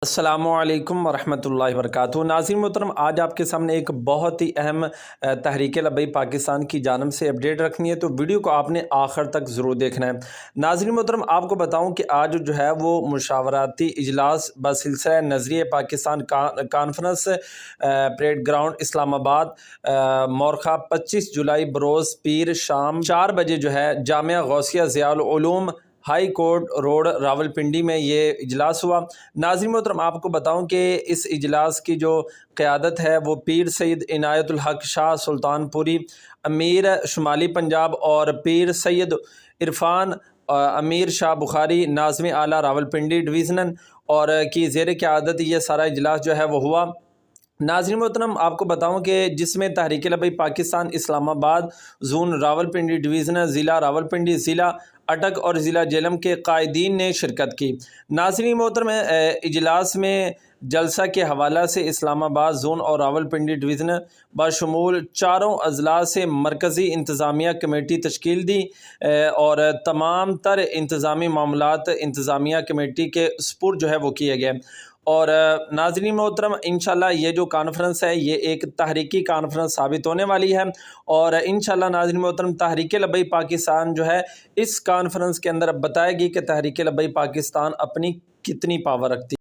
السلام علیکم ورحمۃ اللہ وبرکاتہ۔ ناظرین محترم، آج آپ کے سامنے ایک بہت ہی اہم تحریک لبیک پاکستان کی جانب سے اپڈیٹ رکھنی ہے، تو ویڈیو کو آپ نے آخر تک ضرور دیکھنا ہے۔ ناظرین محترم، آپ کو بتاؤں کہ آج جو ہے وہ مشاورتی اجلاس بسلسلہ نظریہ پاکستان کانفرنس پریڈ گراؤنڈ اسلام آباد مورخہ 25 جولائی بروز پیر شام 4 بجے جو ہے جامعہ غوثیہ ضیاء العلوم ہائی کورٹ روڈ راولپنڈی میں یہ اجلاس ہوا۔ ناظرین محترم، آپ کو بتاؤں کہ اس اجلاس کی جو قیادت ہے وہ پیر سید عنایت الحق شاہ سلطان پوری امیر شمالی پنجاب اور پیر سید عرفان امیر شاہ بخاری ناظم اعلیٰ راولپنڈی ڈویژنل اور کی زیر قیادت یہ سارا اجلاس جو ہے وہ ہوا۔ ناظرین محترم، آپ کو بتاؤں کہ جس میں تحریک لبیک پاکستان اسلام آباد زون راولپنڈی ڈویژن، ضلع راولپنڈی، ضلع اٹک اور ضلع جہلم کے قائدین نے شرکت کی۔ ناظرین محترم، اجلاس میں جلسہ کے حوالہ سے اسلام آباد زون اور راولپنڈی ڈویژن بشمول چاروں اضلاع سے مرکزی انتظامیہ کمیٹی تشکیل دی اور تمام تر انتظامی معاملات انتظامیہ کمیٹی کے سپرد جو ہے وہ کیے گئے۔ اور ناظرین محترم، انشاءاللہ یہ جو کانفرنس ہے یہ ایک تحریکی کانفرنس ثابت ہونے والی ہے، اور انشاءاللہ ناظرین محترم تحریک لبیک پاکستان جو ہے اس کانفرنس کے اندر بتائے گی کہ تحریک لبیک پاکستان اپنی کتنی پاور رکھتی ہے۔